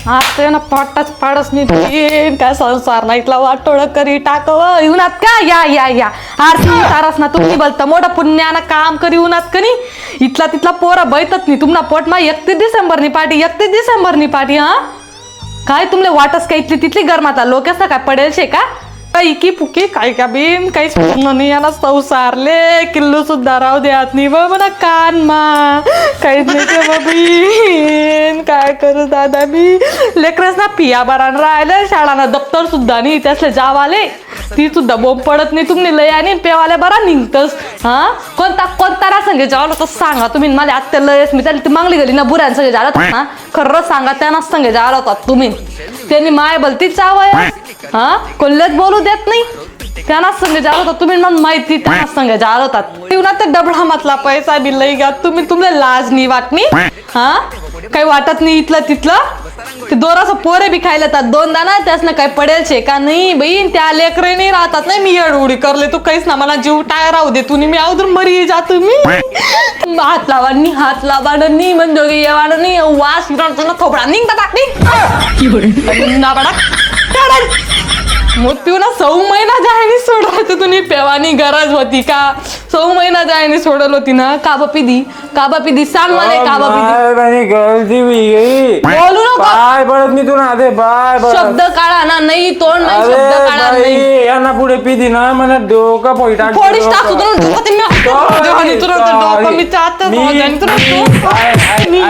आता ना पोटाच पाडस मी काय संसार नाही इथला वाटोळ करी टाकव येऊनात का या या या आरती तारस ना तुम्ही बोलता मोठं पुण्यानं काम करी येऊनात का नाही इथला तिथला पोरा बैतत नाही तुम्हाला पोट मा 31 डिसेंबर नी पार्टी 31 डिसेंबर नी पार्टी हा काय तुमले वाटस काय इथली तिथली गरमाता लोकेस ना काय पडेल शे का इकी पुकी काय का बिन काहीच पूर्ण नाही याला संसारले किल्लू सुद्धा राहू द्यात नाही बा म्हणा कान मा काहीच नाही ते बाबी काय करू दादा मी लेकरच ना पिया बारान राहिले शाळाना दप्तर सुद्धा नाही त्यासले जावाले ती सुद्धा बोंब पडत नाही तुम्ही लय आणि पेवाले बरा निघतस हा कोणता रा संगे जावं तर सांगा तुम्ही मला आत्या लयच मी त्याला ती मागली गेली ना बुऱ्यान संगे जाळत ना खरंच सांगा त्यांनाच संगे जाळत होतात तुम्ही त्यांनी माय भलतीच चावय हा कोल्हेच बोलू देत नाही त्यांनाच संगे जाळत होतात तुम्ही मला माहिती त्यांनाच संगे जाळत होतात जीवनात ते डबडा मातला पैसा बी लई घ्या तुम्ही तुमले लाज नाही वाटणी हा काही वाटत नाही इथलं तिथलं ते दोराचं पोरे बी खायला येतात दोनदा ना त्यासनं काही पडेल शे का नाही बाई त्या लेकरे नाही राहतात नाही मी एवढी करले तू काहीच ना मला जीव टाय राहू दे तुम्ही मी अवधून मरी जातो मी हात लावानी म्हणजे येवानी वास थोपडा निघता टाकणी मग तू ना 6 महिना जायनी सोडत तुम्ही पेवानी गरज होती का 6 महिना जायनी सोडल होती ना काबा पिदी सांग मला काबा पिदी बोलू नको बाय पडत मी तुला अरे बाय शब्द काढा ना नाही तोंड नाही शब्द काढा नाही यांना पुढे पिदी ना मला डोका पोईटा फोडीच टाकू तुला मी चाहत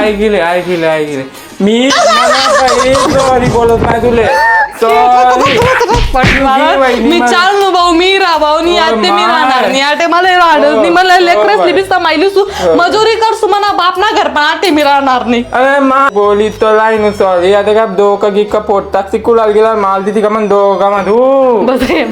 ऐकले मी सॉरी बोलत नाही तुले मी चालू भाऊ मी राभाऊ नी आते मी राहणार नाही आटे मला राहणार नाही मला लेकरच लिबिस्ता मायलीसू मजुरी करसू म्हणा बाप ना घर पण आटे मी राहणार नाही अरे मा बोली तो लाईन सॉरी आता का डोका गिक्का पोटात सिकुलाल गेला माल तिथे का मन डोका मधू बस रे